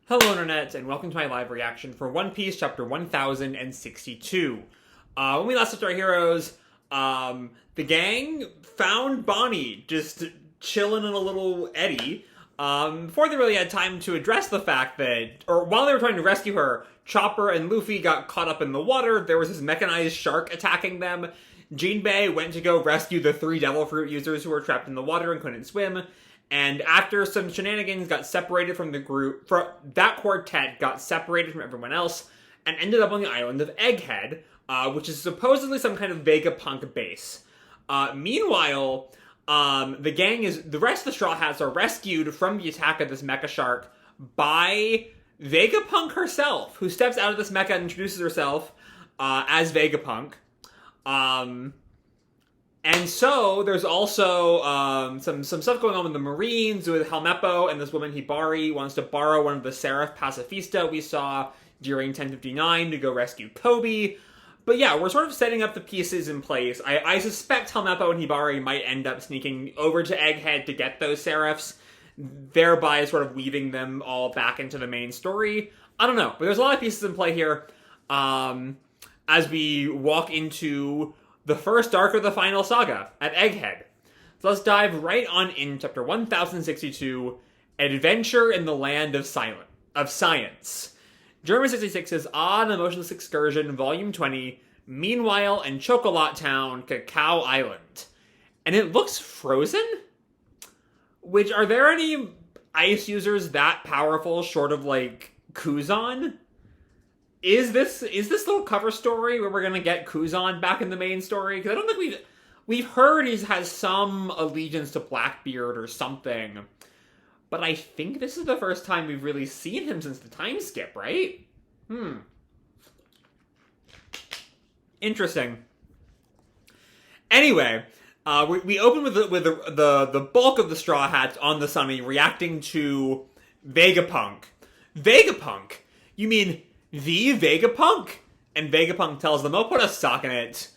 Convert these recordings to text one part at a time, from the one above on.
Hello Internet, and welcome to my live reaction for One Piece chapter 1062. When we last left our heroes, the gang found Bonney just chilling in a little eddy, before they really had time to address the fact that, or while they were trying to rescue her, Chopper and Luffy got caught up in the water. There was this mechanized shark attacking them. Jinbei went to go rescue the 3 Devil Fruit users who were trapped in the water and couldn't swim. And after some shenanigans, got separated from the group. That quartet got separated from everyone else and ended up on the island of Egghead, which is supposedly some kind of Vegapunk base. Meanwhile, the rest of the Straw Hats are rescued from the attack of this mecha shark by Vegapunk herself, who steps out of this mecha and introduces herself as Vegapunk. And so, there's also some stuff going on with the Marines, with Helmeppo and this woman Hibari wants to borrow one of the Seraph Pacifista we saw during 1059 to go rescue Kobe. But yeah, we're sort of setting up the pieces in place. I suspect Helmeppo and Hibari might end up sneaking over to Egghead to get those Seraphs, thereby sort of weaving them all back into the main story. I don't know, but there's a lot of pieces in play here as we walk into the first arc of the final saga at Egghead. So let's dive right on in chapter 1062, Adventure in the Land of Science. German 66's Odd and Emotionless Excursion, Volume 20, Meanwhile in Chocolat Town, Cacao Island. And it looks frozen? Which, are there any ice users that powerful short of, like, Kuzan? Is this little cover story where we're gonna get Kuzan back in the main story? Because I don't think we've heard he has some allegiance to Blackbeard or something, but I think this is the first time we've really seen him since the time skip, right? Interesting. Anyway, we open with the bulk of the Straw Hats on the Sunny reacting to Vegapunk. Vegapunk? You mean the Vegapunk? And Vegapunk tells them, "Oh, put a sock in it."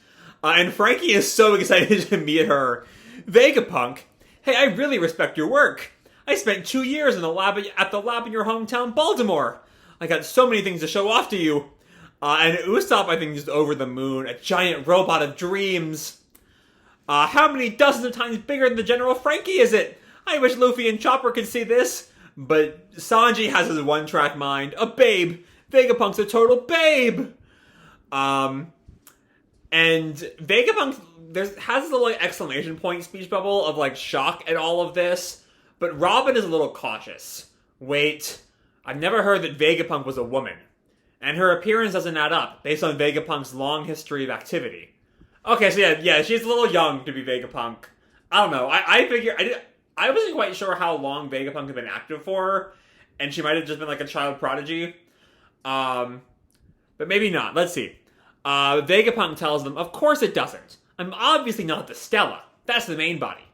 And Frankie is so excited to meet her. "Vegapunk, hey, I really respect your work. I spent 2 years in at the lab in your hometown, Baltimore. I got so many things to show off to you." And Usopp, I think, is over the moon. "A giant robot of dreams. How many dozens of times bigger than the General Frankie is it? I wish Luffy and Chopper could see this." But Sanji has his one-track mind. "A babe. Vegapunk's a total babe." And Vegapunk has a little exclamation point speech bubble of like shock at all of this, but Robin is a little cautious. "Wait, I've never heard that Vegapunk was a woman, and her appearance doesn't add up based on Vegapunk's long history of activity." Okay, so yeah, she's a little young to be Vegapunk. I don't know. I wasn't quite sure how long Vegapunk had been active for, and she might have just been like a child prodigy. But maybe not. Let's see. Vegapunk tells them, "Of course it doesn't. I'm obviously not the Stella. That's the main body.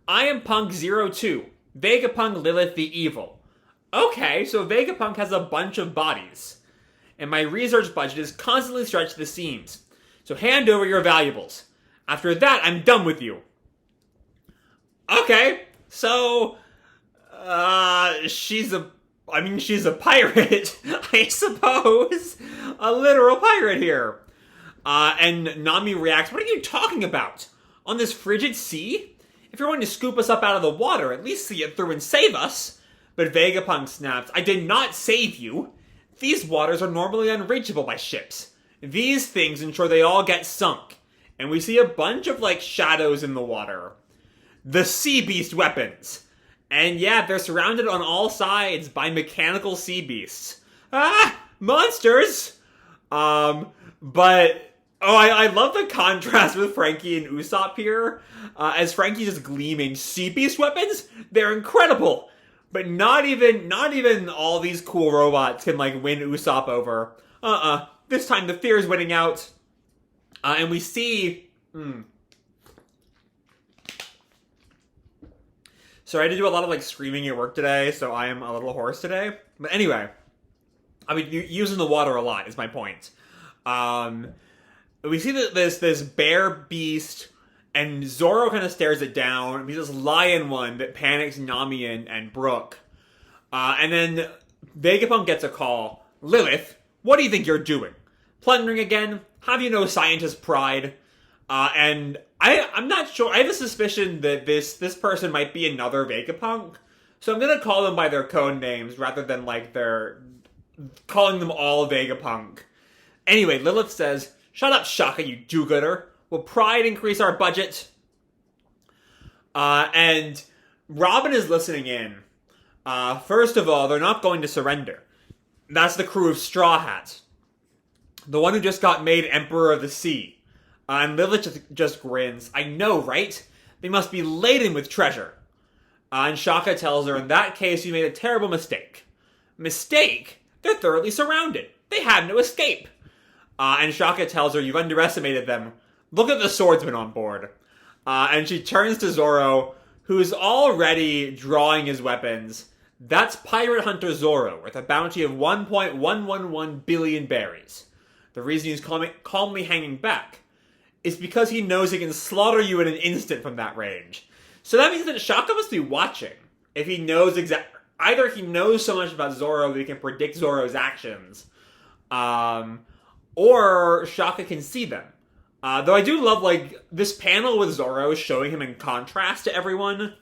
I am Punk 02. Vegapunk Lilith the Evil." Okay, so Vegapunk has a bunch of bodies. "And my research budget is constantly stretched to the seams. So hand over your valuables. After that, I'm done with you." Okay, so, she's a pirate, I suppose. A literal pirate here. And Nami reacts, "What are you talking about? On this frigid sea? If you're going to scoop us up out of the water, at least see it through and save us." But Vegapunk snaps, "I did not save you. These waters are normally unreachable by ships. These things ensure they all get sunk." And we see a bunch of, like, shadows in the water. The sea beast weapons. And yeah, they're surrounded on all sides by mechanical sea beasts. Ah! Monsters! I love the contrast with Frankie and Usopp here. As Frankie's just gleaming. Sea beast weapons? They're incredible! But not even all these cool robots can, like, win Usopp over. This time the fear is winning out. And we see... Sorry, I had to do a lot of, like, screaming at work today, so I am a little hoarse today. But anyway, I mean, using the water a lot is my point. We see that this bear beast, and Zoro kind of stares it down. He's this lion one that panics Nami and Brook. And then Vegapunk gets a call. Lilith, what do you think you're doing? Plundering again? Have you no scientist pride? And I'm not sure. I have a suspicion that this person might be another Vegapunk. So I'm gonna call them by their code names rather than like their calling them all Vegapunk. Anyway, Lilith says, "Shut up, Shaka, you do-gooder. Will pride increase our budget?" And Robin is listening in. First of all, they're not going to surrender. That's the crew of Straw Hats. The one who just got made Emperor of the Sea. And Lilith just grins. I know, right? They must be laden with treasure. And Shaka tells her, in that case, you made a terrible mistake. Mistake? They're thoroughly surrounded. They have no escape. And Shaka tells her, you've underestimated them. Look at the swordsman on board. And she turns to Zoro, who's already drawing his weapons. That's Pirate Hunter Zoro, with a bounty of 1.111 billion berries. The reason he's calmly hanging back is because he knows he can slaughter you in an instant from that range. So that means that Shaka must be watching. If he knows either he knows so much about Zoro that he can predict Zoro's actions, or Shaka can see them. Though I do love, like, this panel with Zoro showing him in contrast to everyone,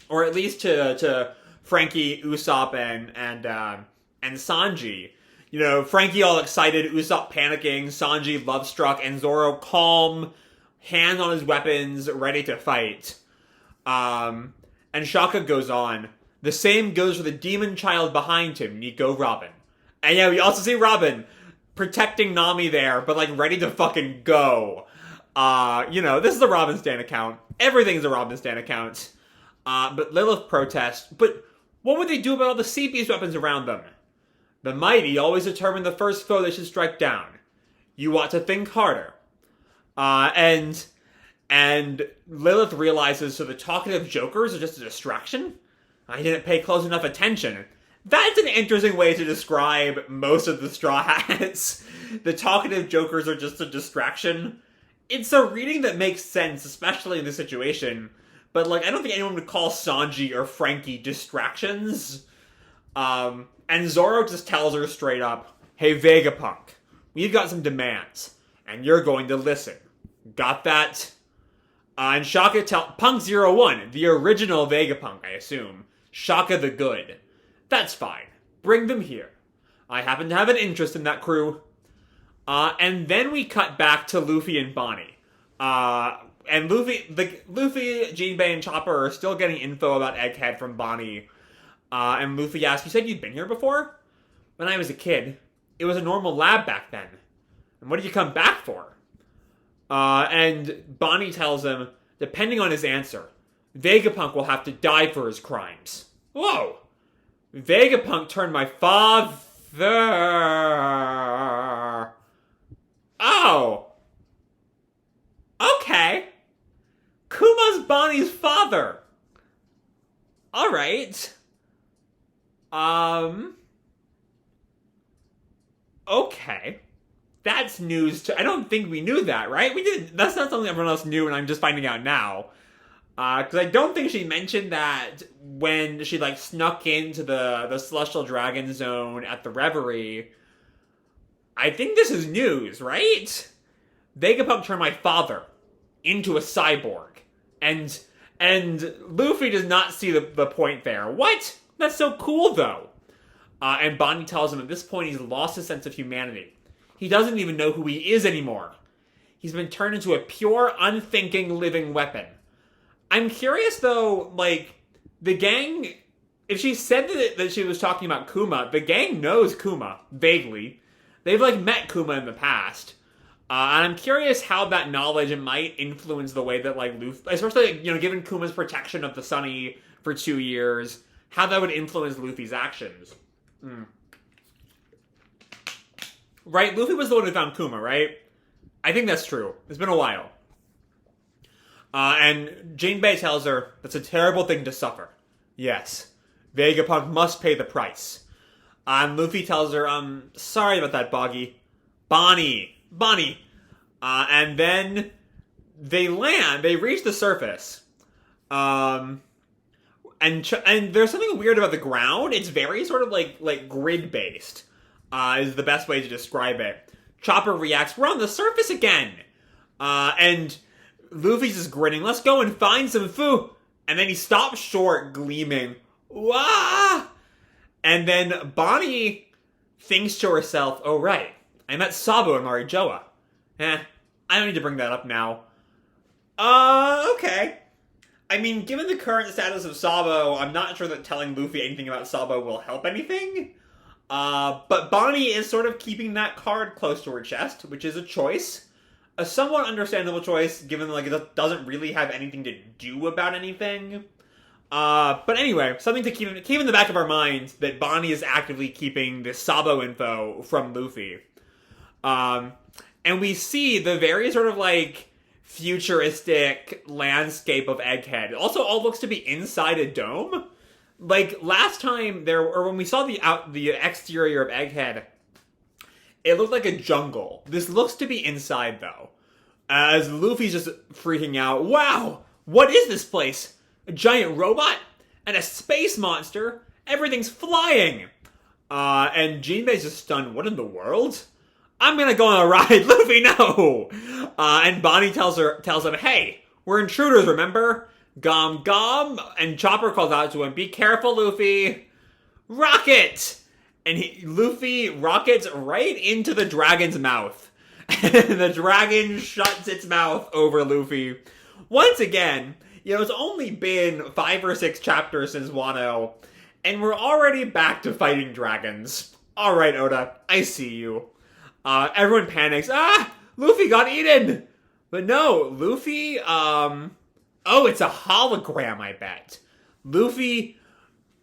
or at least to Frankie, Usopp, and Sanji. You know, Frankie all excited, Usopp panicking, Sanji love-struck, and Zoro calm, hand on his weapons, ready to fight. And Shaka goes on. The same goes for the demon child behind him, Nico Robin. And yeah, we also see Robin protecting Nami there, but like ready to fucking go. You know, this is a Robin Stan account. Everything's a Robin Stan account. But Lilith protests. But what would they do about all the sea-beast weapons around them? The mighty always determine the first foe they should strike down. You ought to think harder. And Lilith realizes, so the talkative jokers are just a distraction? I didn't pay close enough attention. That's an interesting way to describe most of the Straw Hats. The talkative jokers are just a distraction. It's a reading that makes sense, especially in this situation. But, like, I don't think anyone would call Sanji or Frankie distractions. And Zoro just tells her straight up, hey, Vegapunk, we've got some demands, and you're going to listen. Got that? And Shaka Punk 01, the original Vegapunk, I assume. Shaka the Good. That's fine. Bring them here. I happen to have an interest in that crew. And then we cut back to Luffy and Bonney. And Luffy, Jinbei, and Chopper are still getting info about Egghead from Bonney. And Luffy asks, you said you'd been here before? When I was a kid. It was a normal lab back then. And what did you come back for? And Bonney tells him, depending on his answer, Vegapunk will have to die for his crimes. Whoa! Vegapunk turned my father... Oh! Okay. Kuma's Bonnie's father. Alright. Okay. That's news to... I don't think we knew that, right? We didn't... That's not something everyone else knew, and I'm just finding out now. Because I don't think she mentioned that when she, like, snuck into the Celestial Dragon Zone at the Reverie. I think this is news, right? Vegapunk turned my father into a cyborg. And Luffy does not see the point there. What? That's so cool, though. And Bonney tells him at this point he's lost his sense of humanity. He doesn't even know who he is anymore. He's been turned into a pure, unthinking, living weapon. I'm curious, though, like, the gang... If she said that she was talking about Kuma, the gang knows Kuma, vaguely. They've, like, met Kuma in the past. And I'm curious how that knowledge might influence the way that, like, Luffy... Especially, you know, given Kuma's protection of the Sunny for 2 years, how that would influence Luffy's actions. Right? Luffy was the one who found Kuma, right? I think that's true. It's been a while. And Jinbei tells her, that's a terrible thing to suffer. Yes. Vegapunk must pay the price. And Luffy tells her, sorry about that, Boggy. Bonney. And then they land. They reach the surface. and there's something weird about the ground. It's very sort of like grid based. Is the best way to describe it. Chopper reacts, we're on the surface again. And Luffy's just grinning, let's go and find some food. And then he stops short, gleaming. Wah! And then Bonney thinks to herself, oh right, I met Sabo and Marijoa. I don't need to bring that up now. Okay. I mean, given the current status of Sabo, I'm not sure that telling Luffy anything about Sabo will help anything. But Bonney is sort of keeping that card close to her chest, which is a choice. A somewhat understandable choice, given like it doesn't really have anything to do about anything. But anyway, something to keep in the back of our minds that Bonney is actively keeping this Sabo info from Luffy. And we see the very sort of like futuristic landscape of Egghead. It also all looks to be inside a dome. Like last time when we saw the exterior of Egghead, it looked like a jungle. This looks to be inside though. As Luffy's just freaking out. Wow! What is this place? A giant robot? And a space monster? Everything's flying! And Jinbei's just stunned. What in the world? I'm gonna go on a ride, Luffy, no! And Bonney tells him, hey, we're intruders, remember? Gom gom! And Chopper calls out to him, be careful, Luffy! Rocket! And Luffy rockets right into the dragon's mouth. And the dragon shuts its mouth over Luffy. Once again, it's only been 5 or 6 chapters since Wano, and we're already back to fighting dragons. Alright, Oda, I see you. Everyone panics. Luffy got eaten! But no, Luffy, oh, it's a hologram, I bet. Luffy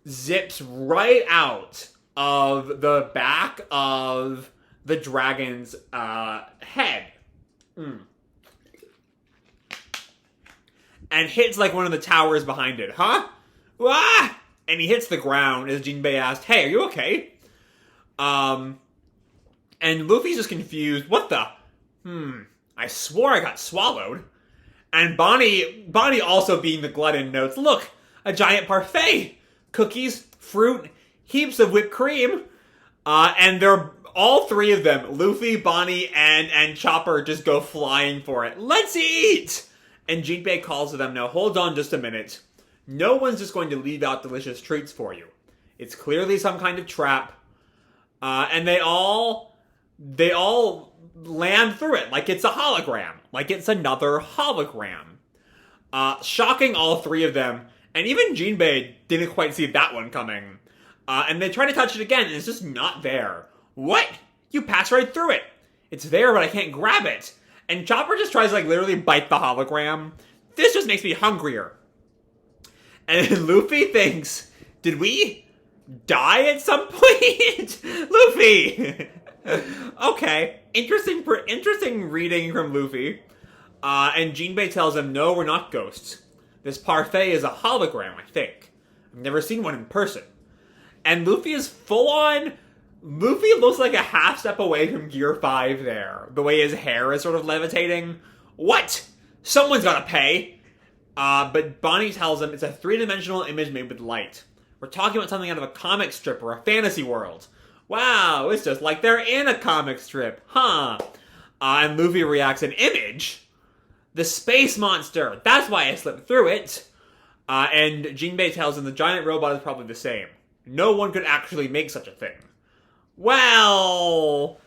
zips right out of the back of the dragon's head. And hits like one of the towers behind it. Huh? Wah! And he hits the ground as Jinbei asked, hey, are you okay? And Luffy's just confused. What the? I swore I got swallowed. And Bonney also being the glutton notes, look, a giant parfait. Cookies, fruit, heaps of whipped cream. And they're all 3 of them, Luffy, Bonney, and Chopper just go flying for it. Let's eat! And Jinbei calls to them, now hold on just a minute. No one's just going to leave out delicious treats for you. It's clearly some kind of trap. And they all land through it like it's a hologram. Like it's another hologram. Shocking all 3 of them. And even Jinbei didn't quite see that one coming. And they try to touch it again, and it's just not there. What? You pass right through it. It's there, but I can't grab it. And Chopper just tries to like literally bite the hologram. This just makes me hungrier. And then Luffy thinks, did we die at some point? Luffy! Okay, interesting reading from Luffy. And Jinbei tells him, no, we're not ghosts. This parfait is a hologram, I think. I've never seen one in person. And Luffy is full on... Luffy looks like a half step away from Gear 5 there. The way his hair is sort of levitating. What? Someone's gotta pay. But Bonney tells him it's a 3-dimensional image made with light. We're talking about something out of a comic strip or a fantasy world. Wow, it's just like they're in a comic strip. Huh. And Luffy reacts, an image? The space monster. That's why I slipped through it. And Jinbei tells him the giant robot is probably the same. No one could actually make such a thing. Well,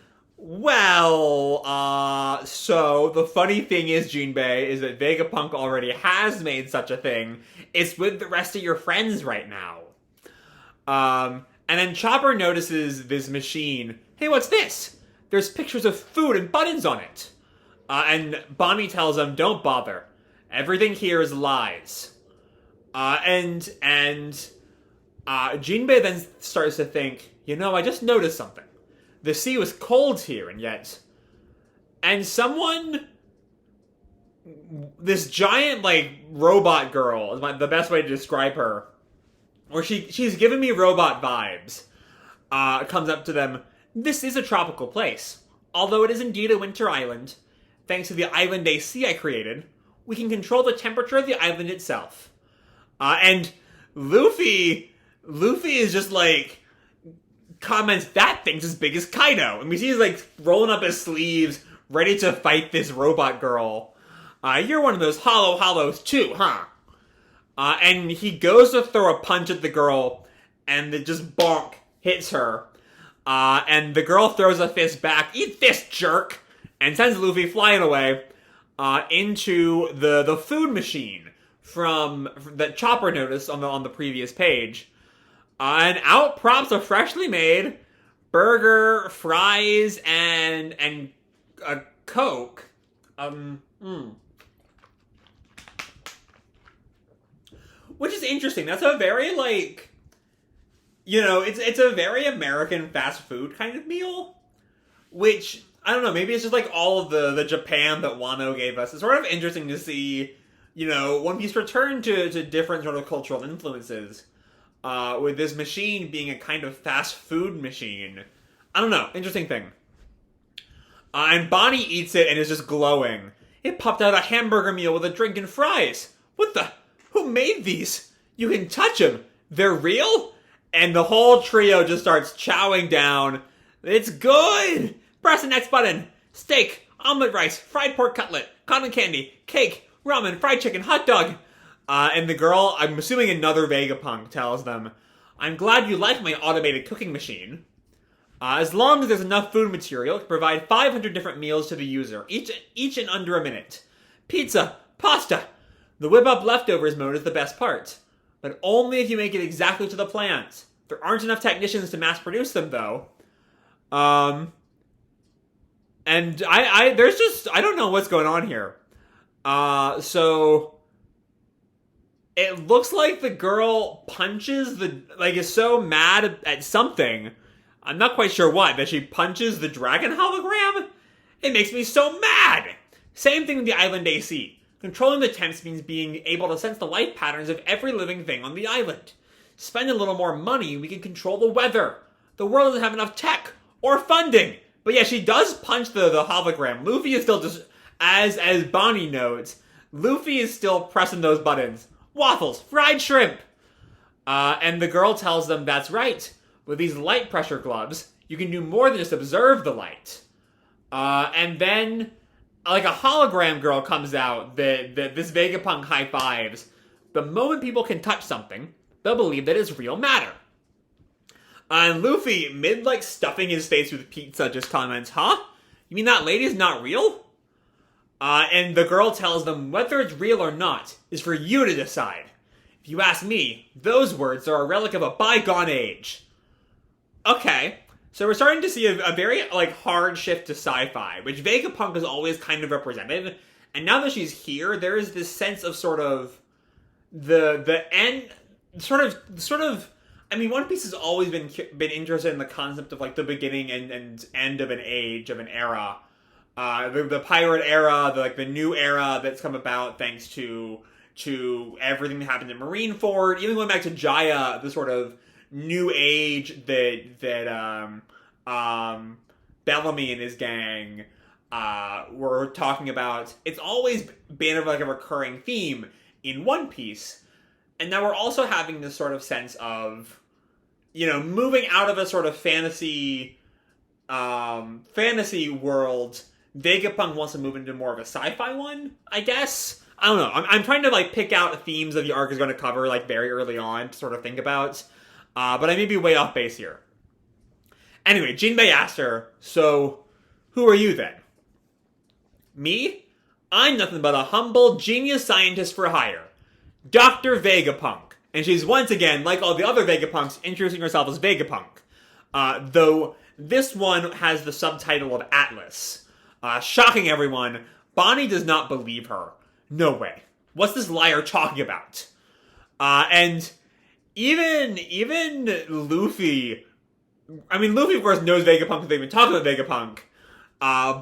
so the funny thing is, Jinbei, is that Vegapunk already has made such a thing. It's with the rest of your friends right now. And then Chopper notices this machine. Hey, what's this? There's pictures of food and buttons on it. And Bonney tells him, don't bother. Everything here is lies. And Jinbei then starts to think, I just noticed something. The sea was cold here, and yet... And this giant, robot girl is the best way to describe her. Or she's giving me robot vibes. Comes up to them. This is a tropical place. Although it is indeed a winter island. Thanks to the island AC I created, we can control the temperature of the island itself. And Luffy is just like, comments, that thing's as big as Kaido. And we see he's like rolling up his sleeves, ready to fight this robot girl. You're one of those hollows too, huh? And he goes to throw a punch at the girl, and it just bonk hits her. And the girl throws a fist back, eat this, jerk! And sends Luffy flying away into the food machine from that Chopper noticed on the previous page. And out props a freshly made burger, fries, and a Coke. Which is interesting. That's a very, like, it's a very American fast food kind of meal. Which, I don't know, maybe it's just like all of the Japan that Wano gave us. It's sort of interesting to see, One Piece return to different sort of cultural influences. With this machine being a kind of fast food machine. I don't know, interesting thing. And Bonney eats it and is just glowing. It popped out a hamburger meal with a drink and fries. What the? Who made these? You can touch them. They're real? And the whole trio just starts chowing down. It's good! Press the next button. Steak, omelet rice, fried pork cutlet, cotton candy, cake, ramen, fried chicken, hot dog. And the girl, I'm assuming another Vegapunk, tells them, I'm glad you like my automated cooking machine. As long as there's enough food material to provide 500 different meals to the user, each in under a minute. Pizza, pasta. The whip-up leftovers mode is the best part. But only if you make it exactly to the plans. There aren't enough technicians to mass produce them, though. And there's just, I don't know what's going on here. So it looks like the girl punches is so mad at something. I'm not quite sure what, that she punches the dragon hologram? It makes me so mad! Same thing with the island AC. Controlling the temps means being able to sense the life patterns of every living thing on the island. Spend a little more money, we can control the weather. The world doesn't have enough tech or funding. But yeah, she does punch the hologram. Luffy is still just, as Bonney notes, Luffy is still pressing those buttons. Waffles, fried shrimp. And the girl tells them that's right. With these light pressure gloves, you can do more than just observe the light. And then, like, a hologram girl comes out that this Vegapunk high fives. The moment people can touch something, they'll believe that it's real matter. And Luffy, stuffing his face with pizza, just comments, huh? You mean that lady's not real? And the girl tells them whether it's real or not is for you to decide. If you ask me, those words are a relic of a bygone age. Okay, so we're starting to see a very, hard shift to sci-fi, which Vegapunk has always kind of represented. And now that she's here, there is this sense of sort of the end, sort of. I mean, One Piece has always been interested in the concept of the beginning and end of an age, of an era. The pirate era, the new era that's come about thanks to everything that happened in Marineford, even going back to Jaya, the sort of new age that Bellamy and his gang were talking about. It's always been a recurring theme in One Piece. And now we're also having this sort of sense of, moving out of a sort of fantasy world. Vegapunk wants to move into more of a sci-fi one, I guess. I don't know. I'm trying to pick out themes that the arc is going to cover very early on to sort of think about. But I may be way off base here. Anyway, Jinbei asked her, so who are you then? Me? I'm nothing but a humble genius scientist for hire. Dr. Vegapunk. And she's once again, like all the other Vegapunks, introducing herself as Vegapunk. Though this one has the subtitle of Atlas. Shocking everyone, Bonney does not believe her. No way. What's this liar talking about? And even Luffy, Luffy of course knows Vegapunk because they've been talking about Vegapunk.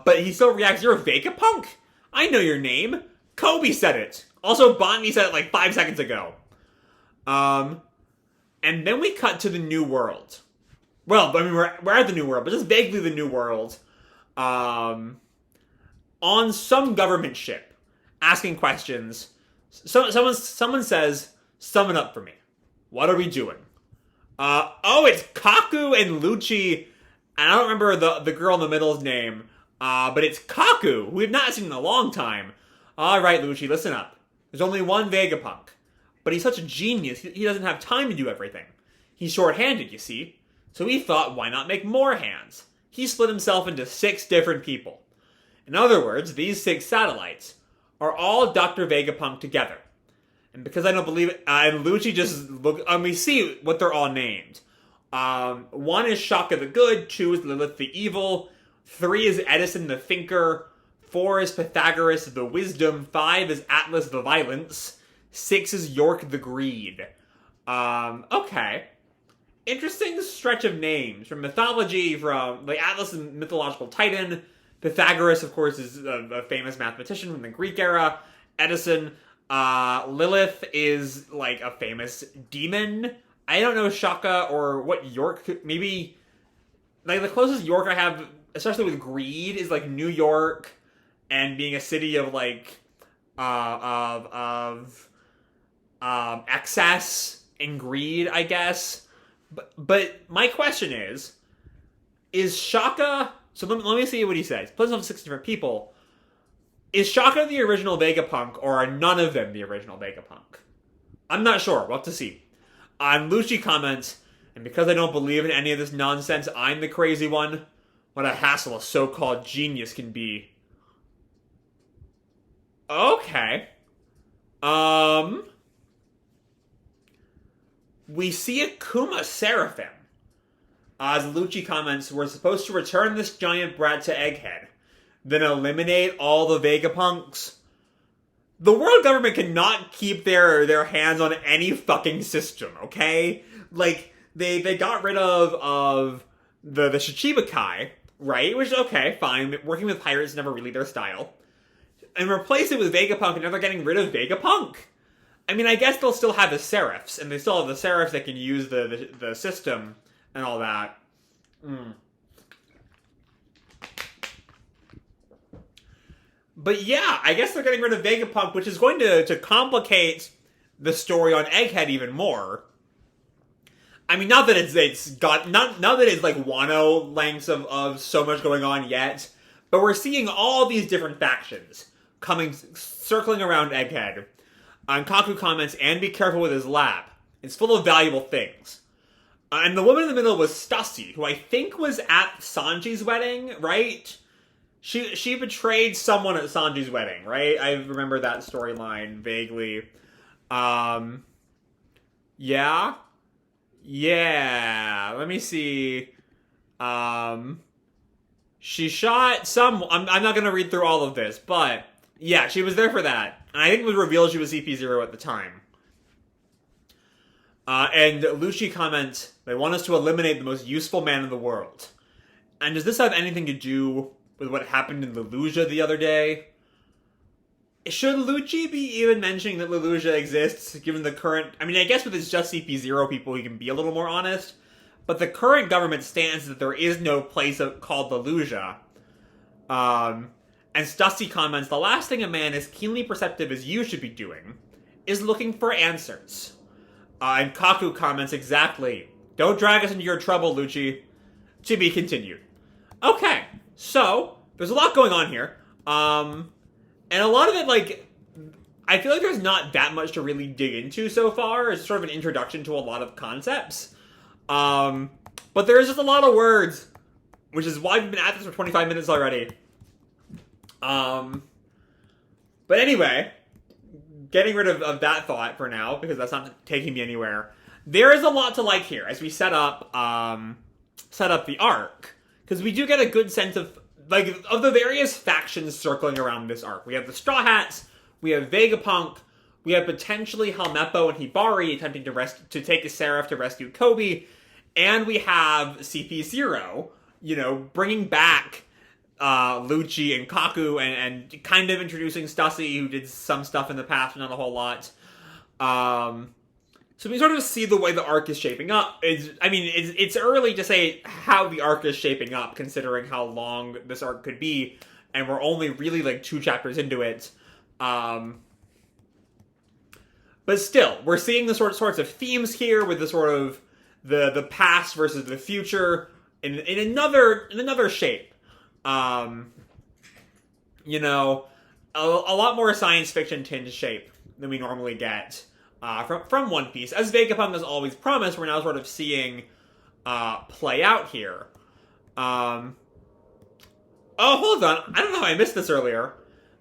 But he still reacts, you're a Vegapunk? I know your name. Kobe said it. Also, Bonney said it 5 seconds ago. And then we cut to the New World. Well, we're at the New World, but just vaguely the New World. On some government ship, asking questions. So someone says, "Sum it up for me." What are we doing? Oh, it's Kaku and Lucci, and I don't remember the girl in the middle's name, but it's Kaku, who we've not seen in a long time. Alright, Lucci, listen up. There's only one Vegapunk, but he's such a genius, he doesn't have time to do everything. He's short-handed, you see, so he thought, why not make more hands? He split himself into 6 different people. In other words, these 6 satellites are all Dr. Vegapunk together. And because I don't believe it, and Lucci just look, we see what they're all named. 1 is Shaka the Good, 2 is Lilith the Evil, 3 is Edison the Thinker, 4 is Pythagoras the Wisdom, 5 is Atlas the Violence, 6 is York the Greed. Okay. Interesting stretch of names from mythology, from like Atlas is mythological titan, Pythagoras, of course, is a famous mathematician from the Greek era, Edison, Lilith is like a famous demon. I don't know Shaka or what York, maybe, like the closest York I have, especially with greed, is like New York, and being a city of like, excess and greed, I guess. But my question is Shaka, so let me see what he says. Plus of 6 different people. Is Shaka the original Vegapunk, or are none of them the original Vegapunk? I'm not sure. We'll have to see. And Lucci comments, and because I don't believe in any of this nonsense, I'm the crazy one. What a hassle a so-called genius can be. Okay. We see a Kuma Seraphim. As Lucci comments, we're supposed to return this giant brat to Egghead, then eliminate all the Vegapunks. The world government cannot keep their hands on any fucking system, okay? Like, they got rid of the Shichibukai, right? Which, okay, fine. Working with pirates is never really their style. And replace it with Vegapunk, and now they're getting rid of Vegapunk? I mean, I guess they'll still have the Seraphs, and they still have the Seraphs that can use the system and all that. But yeah, I guess they're getting rid of Vegapunk, which is going to complicate the story on Egghead even more. I mean, not that it's like Wano lengths of so much going on yet, but we're seeing all these different factions circling around Egghead. And Kaku comments, and be careful with his lab. It's full of valuable things. And the woman in the middle was Stussy, who I think was at Sanji's wedding, right? She betrayed someone at Sanji's wedding, right? I remember that storyline vaguely. Yeah? Yeah. Let me see. She shot some... I'm not going to read through all of this, but... yeah, she was there for that. And I think it was revealed she was CP0 at the time. And Lucci comments, they want us to eliminate the most useful man in the world. And does this have anything to do with what happened in Lelouja the other day? Should Lucci be even mentioning that Lelouja exists, given the current... I mean, I guess with it's just CP0 people, he can be a little more honest. But the current government stands that there is no place called Lelouja. And Stussy comments, the last thing a man as keenly perceptive as you should be doing is looking for answers. And Kaku comments, exactly. Don't drag us into your trouble, Lucci. To be continued. Okay, so, there's a lot going on here. And a lot of it, like, I feel like there's not that much to really dig into so far. It's sort of an introduction to a lot of concepts. But there's just a lot of words, which is why we've been at this for 25 minutes already. But anyway, getting rid of that thought for now, because that's not taking me anywhere. There is a lot to like here, as we set up the arc. Because we do get a good sense of the various factions circling around this arc. We have the Straw Hats, we have Vegapunk, we have potentially Helmeppo and Hibari attempting to take a Seraph to rescue Kobe, and we have CP0, bringing back Lucci and Kaku and kind of introducing Stussy, who did some stuff in the past, but not a whole lot. So we sort of see the way the arc is shaping up. It's early to say how the arc is shaping up, considering how long this arc could be, and we're only really 2 chapters into it. But still, we're seeing the sorts of themes here with the sort of the past versus the future in another shape. You know, a lot more science fiction tinged shape than we normally get from One Piece. As Vegapunk has always promised, we're now sort of seeing play out here. Oh, hold on. I don't know how I missed this earlier.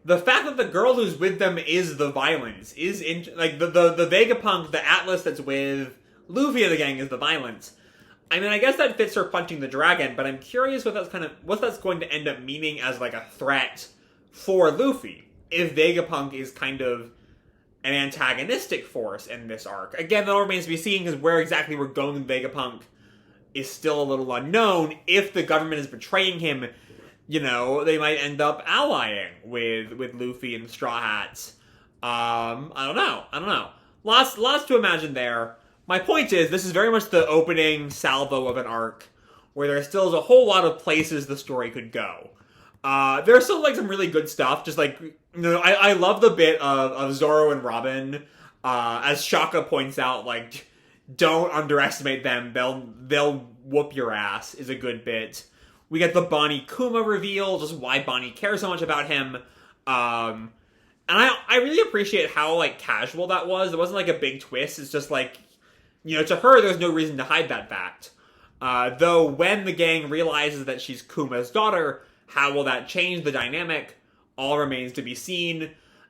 The fact that the girl who's with them is the violence is like the Vegapunk, the Atlas that's with Luffy and the gang is the violence. I mean, I guess that fits her punching the dragon, but I'm curious what that's going to end up meaning as like a threat for Luffy if Vegapunk is kind of an antagonistic force in this arc. Again, that all remains to be seen because where exactly we're going with Vegapunk is still a little unknown. If the government is betraying him, you know, they might end up allying with Luffy and Straw Hats. I don't know. Lots to imagine there. My point is, this is very much the opening salvo of an arc where there still is a whole lot of places the story could go. There's still like some really good stuff. Just like, you know, I love the bit of Zoro and Robin. As Shaka points out, like, don't underestimate them. They'll whoop your ass is a good bit. We get the Bonney Kuma reveal, just why Bonney cares so much about him. And I really appreciate how, like, casual that was. It wasn't like a big twist. It's just like, you know, to her, there's no reason to hide that fact. Though when the gang realizes that she's Kuma's daughter, how will that change the dynamic? All remains to be seen.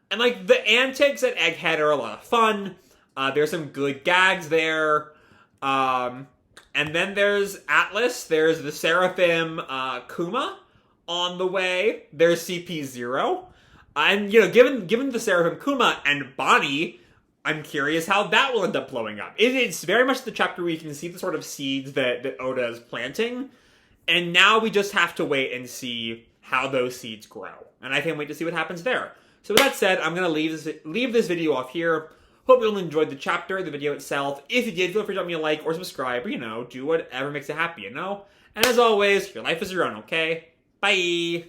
And, like, the antics at Egghead are a lot of fun. There's some good gags there. And then there's Atlas, there's the Seraphim Kuma on the way, there's CP0. And, you know, given the Seraphim Kuma and Bonney, I'm curious how that will end up blowing up. It's very much the chapter where you can see the sort of seeds that Oda is planting, and now we just have to wait and see how those seeds grow. And I can't wait to see what happens there. So with that said, I'm going to leave this video off here. Hope you all enjoyed the chapter, the video itself. If you did, feel free to drop me a like or subscribe, or, you know, do whatever makes you happy, you know? And as always, your life is your own, okay? Bye!